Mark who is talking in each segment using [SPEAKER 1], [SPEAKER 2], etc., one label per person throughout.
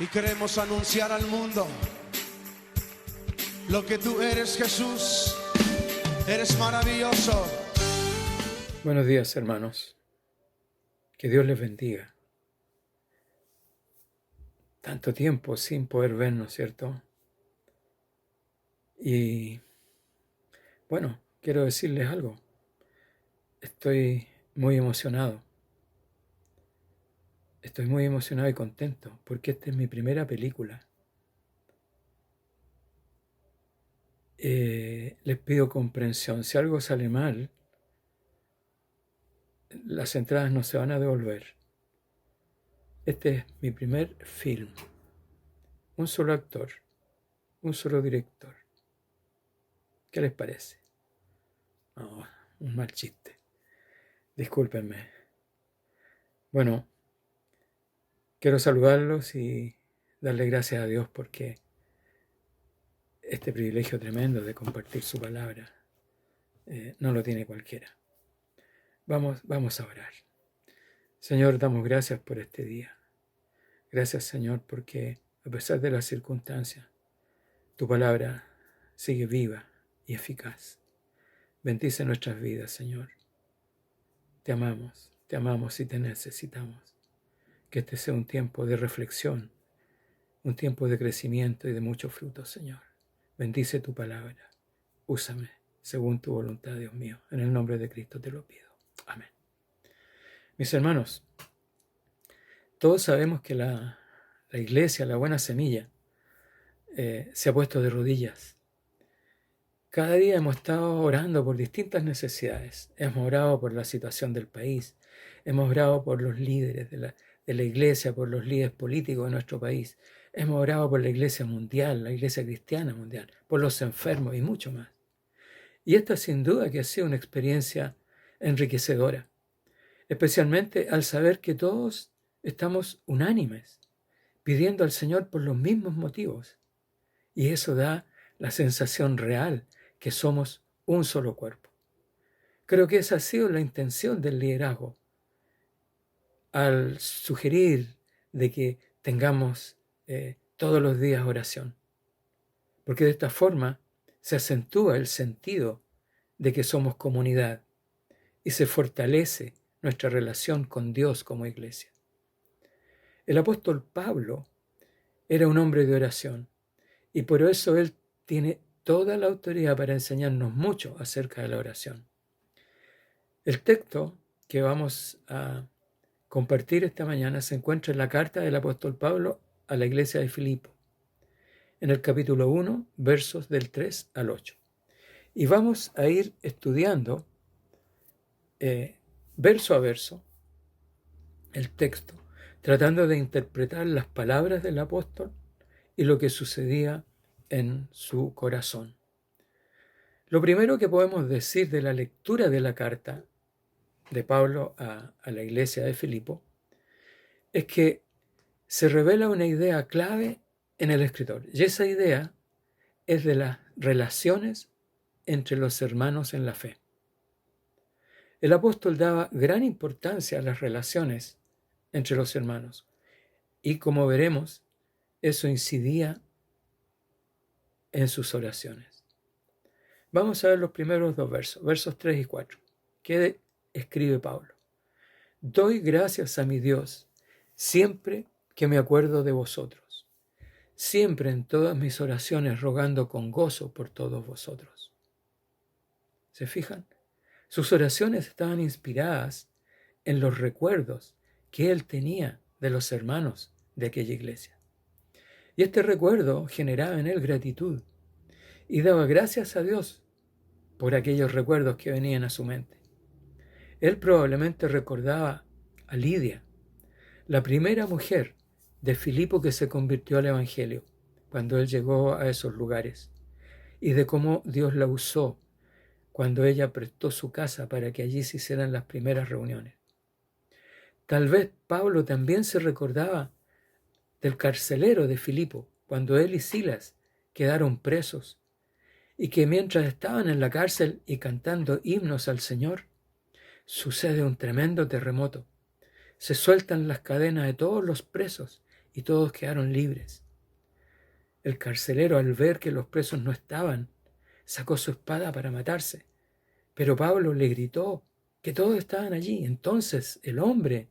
[SPEAKER 1] Y queremos anunciar al mundo lo que tú eres, Jesús. Eres maravilloso.
[SPEAKER 2] Buenos días, hermanos. Que Dios les bendiga. Tanto tiempo sin poder vernos, ¿cierto? Y bueno, quiero decirles algo. Estoy muy emocionado. Estoy muy emocionado y contento porque esta es mi primera película. Les pido comprensión. Si algo sale mal, las entradas no se van a devolver. Este es mi primer film. Un solo actor, un solo director. ¿Qué les parece? Oh, un mal chiste. Discúlpenme. Bueno, quiero saludarlos y darle gracias a Dios porque este privilegio tremendo de compartir su palabra no lo tiene cualquiera. Vamos a orar. Señor, damos gracias por este día. Gracias, Señor, porque a pesar de las circunstancias, tu palabra sigue viva y eficaz. Bendice nuestras vidas, Señor. Te amamos y te necesitamos. Que este sea un tiempo de reflexión, un tiempo de crecimiento y de muchos frutos, Señor. Bendice tu palabra. Úsame según tu voluntad, Dios mío. En el nombre de Cristo te lo pido. Amén. Mis hermanos, todos sabemos que la iglesia, la buena semilla, se ha puesto de rodillas. Cada día hemos estado orando por distintas necesidades. Hemos orado por la situación del país. Hemos orado por los líderes de la iglesia, por los líderes políticos de nuestro país. Hemos orado por la iglesia mundial, la iglesia cristiana mundial, por los enfermos y mucho más. Y esta sin duda que ha sido una experiencia enriquecedora, especialmente al saber que todos estamos unánimes, pidiendo al Señor por los mismos motivos. Y eso da la sensación real que somos un solo cuerpo. Creo que esa ha sido la intención del liderazgo al sugerir de que tengamos todos los días oración, porque de esta forma se acentúa el sentido de que somos comunidad y se fortalece nuestra relación con Dios como iglesia. El apóstol Pablo era un hombre de oración y por eso él tiene toda la autoridad para enseñarnos mucho acerca de la oración. El texto que vamos a compartir esta mañana se encuentra en la carta del apóstol Pablo a la iglesia de Filipo, en el capítulo 1, versos del 3 al 8. Y vamos a ir estudiando verso a verso el texto, tratando de interpretar las palabras del apóstol y lo que sucedía en su corazón. Lo primero que podemos decir de la lectura de la carta de Pablo a la iglesia de Filipo es que se revela una idea clave en el escritor, y esa idea es de las relaciones entre los hermanos en la fe. El apóstol daba gran importancia a las relaciones entre los hermanos y, como veremos, eso incidía en sus oraciones. Vamos a ver los primeros dos versos, versos 3 y 4. ¿Qué escribe Pablo? Doy gracias a mi Dios siempre que me acuerdo de vosotros, siempre en todas mis oraciones rogando con gozo por todos vosotros. ¿Se fijan? Sus oraciones estaban inspiradas en los recuerdos que él tenía de los hermanos de aquella iglesia. Y este recuerdo generaba en él gratitud y daba gracias a Dios por aquellos recuerdos que venían a su mente. Él probablemente recordaba a Lidia, la primera mujer de Filipo que se convirtió al Evangelio cuando él llegó a esos lugares, y de cómo Dios la usó cuando ella prestó su casa para que allí se hicieran las primeras reuniones. Tal vez Pablo también se recordaba del carcelero de Filipo, cuando él y Silas quedaron presos, y que mientras estaban en la cárcel y cantando himnos al Señor, sucede un tremendo terremoto. Se sueltan las cadenas de todos los presos y todos quedaron libres. El carcelero, al ver que los presos no estaban, sacó su espada para matarse, pero Pablo le gritó que todos estaban allí. Entonces el hombre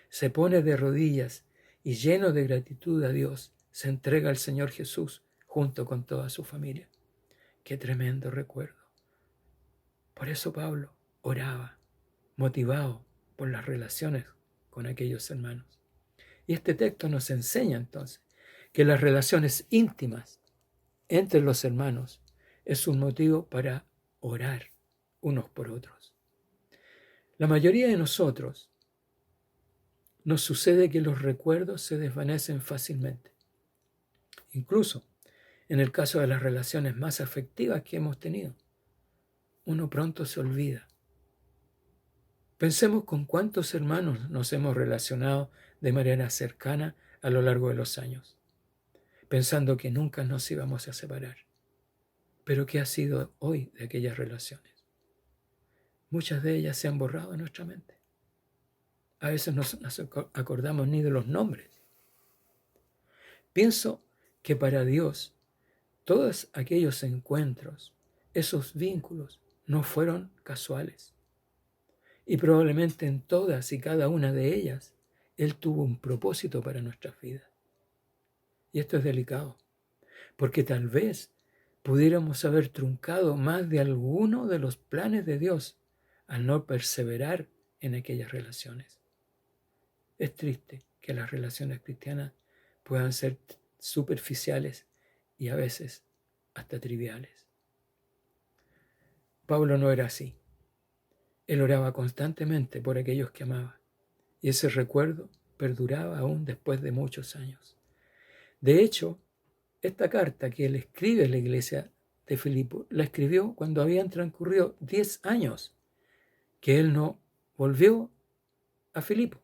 [SPEAKER 2] se pone de rodillas y, lleno de gratitud a Dios, se entrega al Señor Jesús junto con toda su familia. Qué tremendo recuerdo. Por eso Pablo oraba, motivado por las relaciones con aquellos hermanos. Y este texto nos enseña entonces que las relaciones íntimas entre los hermanos es un motivo para orar unos por otros. La mayoría de nosotros nos sucede que los recuerdos se desvanecen fácilmente. Incluso en el caso de las relaciones más afectivas que hemos tenido, uno pronto se olvida. Pensemos con cuántos hermanos nos hemos relacionado de manera cercana a lo largo de los años, pensando que nunca nos íbamos a separar. Pero ¿qué ha sido hoy de aquellas relaciones? Muchas de ellas se han borrado de nuestra mente. A veces no nos acordamos ni de los nombres. Pienso que para Dios todos aquellos encuentros, esos vínculos, no fueron casuales. Y probablemente en todas y cada una de ellas, Él tuvo un propósito para nuestras vidas. Y esto es delicado, porque tal vez pudiéramos haber truncado más de alguno de los planes de Dios al no perseverar en aquellas relaciones. Es triste que las relaciones cristianas puedan ser superficiales y a veces hasta triviales. Pablo no era así. Él oraba constantemente por aquellos que amaba, y ese recuerdo perduraba aún después de muchos años. De hecho, esta carta que él escribe a la iglesia de Filipo, la escribió cuando habían transcurrido 10 años que él no volvió a Filipo,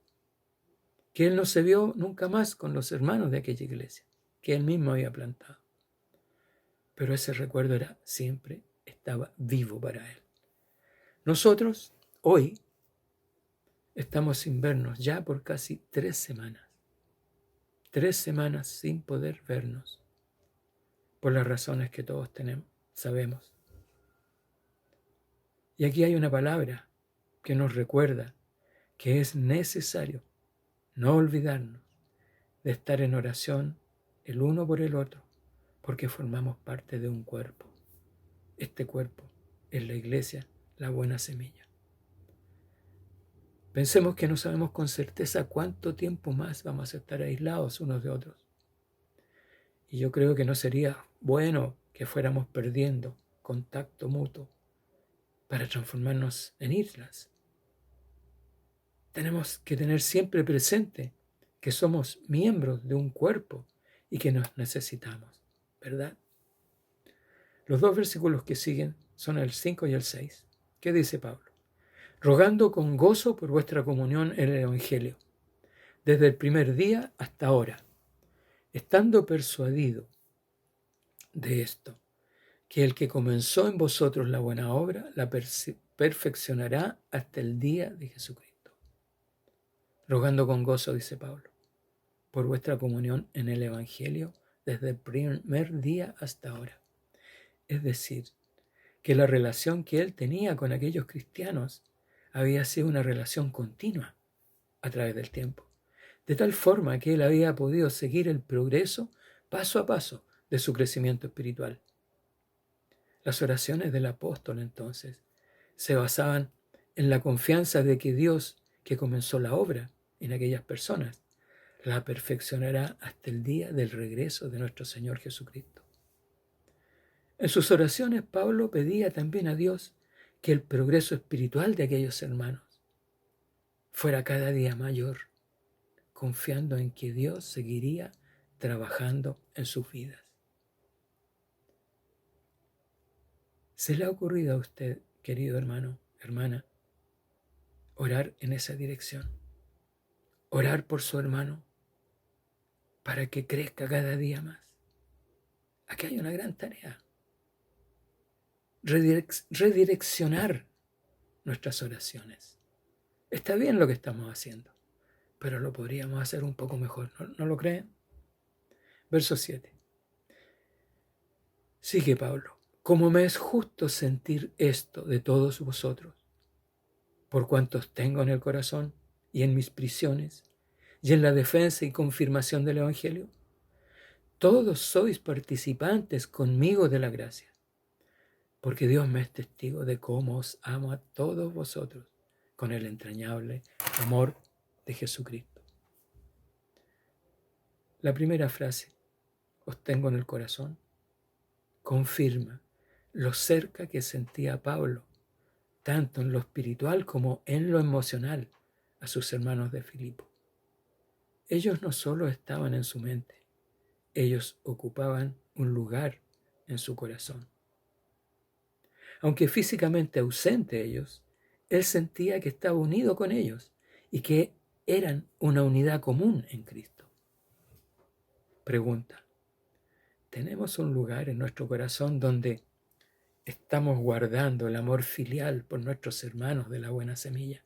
[SPEAKER 2] que él no se vio nunca más con los hermanos de aquella iglesia, que él mismo había plantado. Pero ese recuerdo siempre estaba vivo para él. Nosotros, hoy, estamos sin vernos ya por casi 3 semanas. 3 semanas sin poder vernos, por las razones que todos sabemos. Y aquí hay una palabra que nos recuerda que es necesario no olvidarnos de estar en oración el uno por el otro, porque formamos parte de un cuerpo. Este cuerpo es la iglesia, la buena semilla. Pensemos que no sabemos con certeza cuánto tiempo más vamos a estar aislados unos de otros. Y yo creo que no sería bueno que fuéramos perdiendo contacto mutuo para transformarnos en islas. Tenemos que tener siempre presente que somos miembros de un cuerpo y que nos necesitamos, ¿verdad? Los 2 versículos que siguen son el 5 y el 6. ¿Qué dice Pablo? Rogando con gozo por vuestra comunión en el Evangelio, desde el primer día hasta ahora, estando persuadido de esto, que el que comenzó en vosotros la buena obra, la perfeccionará hasta el día de Jesucristo. Rogando con gozo, dice Pablo, por vuestra comunión en el Evangelio, desde el primer día hasta ahora. Es decir, que la relación que él tenía con aquellos cristianos había sido una relación continua a través del tiempo, de tal forma que él había podido seguir el progreso paso a paso de su crecimiento espiritual. Las oraciones del apóstol entonces se basaban en la confianza de que Dios, que comenzó la obra en aquellas personas, la perfeccionará hasta el día del regreso de nuestro Señor Jesucristo. En sus oraciones, Pablo pedía también a Dios que el progreso espiritual de aquellos hermanos fuera cada día mayor, confiando en que Dios seguiría trabajando en sus vidas. ¿Se le ha ocurrido a usted, querido hermano, hermana, orar en esa dirección? Orar por su hermano para que crezca cada día más. Aquí hay una gran tarea. Redireccionar nuestras oraciones. Está bien lo que estamos haciendo, pero lo podríamos hacer un poco mejor, ¿no lo creen? Verso 7. Sigue Pablo. Como me es justo sentir esto de todos vosotros, por cuantos tengo en el corazón y en mis prisiones, y en la defensa y confirmación del Evangelio, todos sois participantes conmigo de la gracia, porque Dios me es testigo de cómo os amo a todos vosotros con el entrañable amor de Jesucristo. La primera frase, os tengo en el corazón, confirma lo cerca que sentía Pablo, tanto en lo espiritual como en lo emocional, a sus hermanos de Filipo. Ellos no solo estaban en su mente, ellos ocupaban un lugar en su corazón. Aunque físicamente ausente ellos, él sentía que estaba unido con ellos y que eran una unidad común en Cristo. Pregunta, ¿tenemos un lugar en nuestro corazón donde estamos guardando el amor filial por nuestros hermanos de la buena semilla?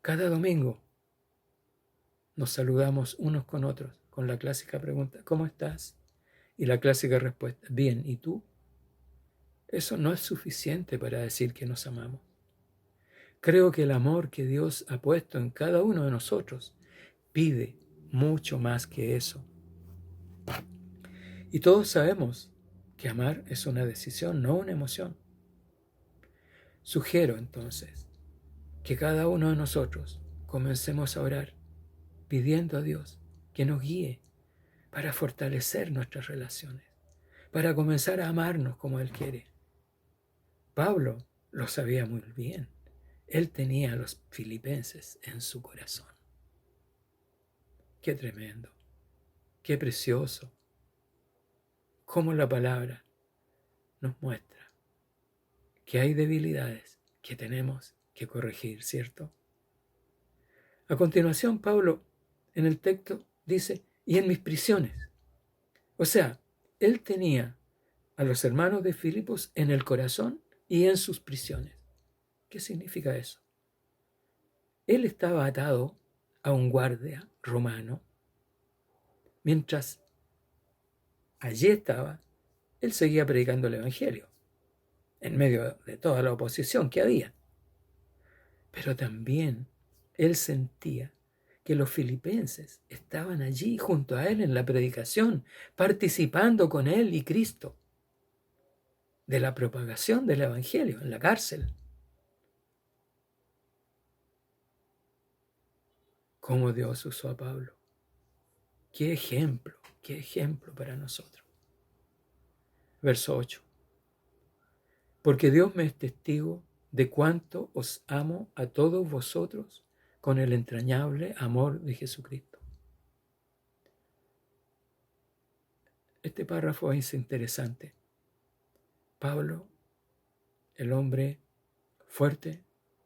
[SPEAKER 2] Cada domingo nos saludamos unos con otros con la clásica pregunta, ¿cómo estás? Y la clásica respuesta, bien, ¿y tú? Eso no es suficiente para decir que nos amamos. Creo que el amor que Dios ha puesto en cada uno de nosotros pide mucho más que eso. Y todos sabemos que amar es una decisión, no una emoción. Sugiero entonces que cada uno de nosotros comencemos a orar pidiendo a Dios que nos guíe para fortalecer nuestras relaciones, para comenzar a amarnos como Él quiere. Pablo lo sabía muy bien. Él tenía a los filipenses en su corazón. Qué tremendo, qué precioso, cómo la palabra nos muestra que hay debilidades que tenemos que corregir, ¿cierto? A continuación, Pablo en el texto dice, y en mis prisiones. O sea, él tenía a los hermanos de Filipos en el corazón y en sus prisiones. ¿Qué significa eso? Él estaba atado a un guardia romano, mientras allí estaba, él seguía predicando el Evangelio, en medio de toda la oposición que había. Pero también él sentía que los filipenses estaban allí junto a él en la predicación, participando con él y Cristo de la propagación del Evangelio en la cárcel. Cómo Dios usó a Pablo. Qué ejemplo para nosotros. Verso 8. Porque Dios me es testigo de cuánto os amo a todos vosotros con el entrañable amor de Jesucristo. Este párrafo es interesante. Pablo, el hombre fuerte,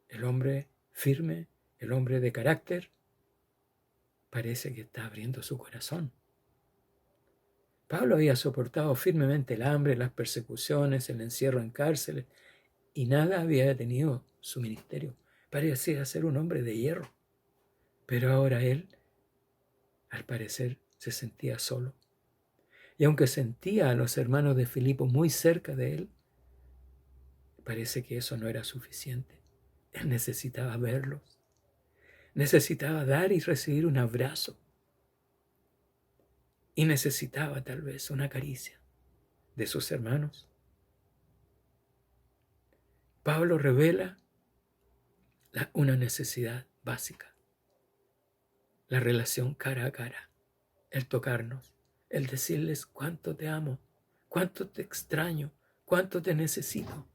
[SPEAKER 2] el hombre firme, el hombre de carácter, parece que está abriendo su corazón. Pablo había soportado firmemente el hambre, las persecuciones, el encierro en cárceles, y nada había detenido su ministerio. Parecía ser un hombre de hierro. Pero ahora él, al parecer, se sentía solo. Y aunque sentía a los hermanos de Filipo muy cerca de él, parece que eso no era suficiente. Él necesitaba verlos. Necesitaba dar y recibir un abrazo. Y necesitaba tal vez una caricia de sus hermanos. Pablo revela una necesidad básica. La relación cara a cara. El tocarnos. El decirles cuánto te amo, cuánto te extraño, cuánto te necesito.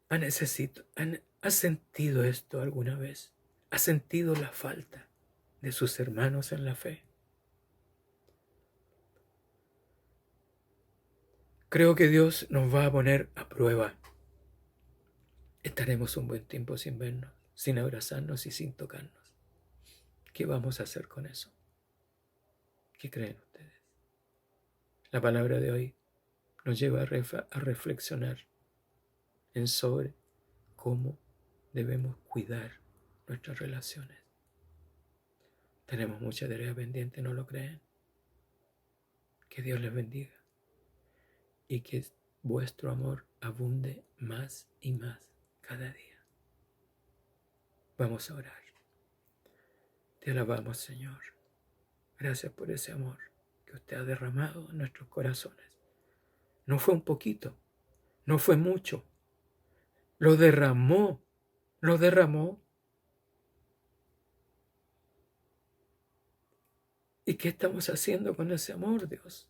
[SPEAKER 2] ¿Ha sentido esto alguna vez? ¿Ha sentido la falta de sus hermanos en la fe? Creo que Dios nos va a poner a prueba. Estaremos un buen tiempo sin vernos, sin abrazarnos y sin tocarnos. ¿Qué vamos a hacer con eso? ¿Qué creen ustedes? La palabra de hoy nos lleva a reflexionar sobre cómo debemos cuidar nuestras relaciones. Tenemos mucha tarea pendiente, ¿no lo creen? Que Dios les bendiga y que vuestro amor abunde más y más cada día. Vamos a orar. Te alabamos, Señor. Gracias por ese amor que usted ha derramado en nuestros corazones. No fue un poquito, no fue mucho. Lo derramó. ¿Y qué estamos haciendo con ese amor, Dios?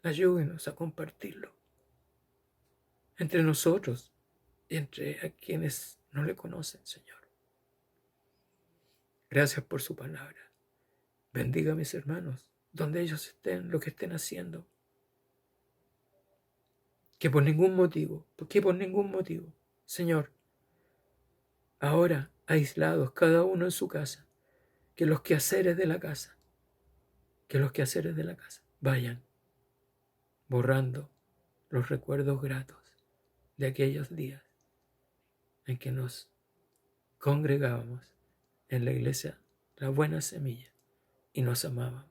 [SPEAKER 2] Ayúdenos a compartirlo entre nosotros y entre a quienes no le conocen, Señor. Gracias por su palabra. Bendiga a mis hermanos, donde ellos estén, lo que estén haciendo. Que por ningún motivo, Señor, ahora aislados cada uno en su casa, que los quehaceres de la casa vayan borrando los recuerdos gratos de aquellos días en que nos congregábamos en la iglesia, la buena semilla, y nos amábamos.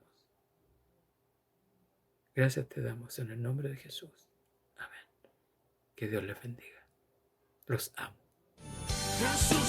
[SPEAKER 2] Gracias te damos en el nombre de Jesús. Amén. Que Dios les bendiga. Los amo.
[SPEAKER 1] Jesús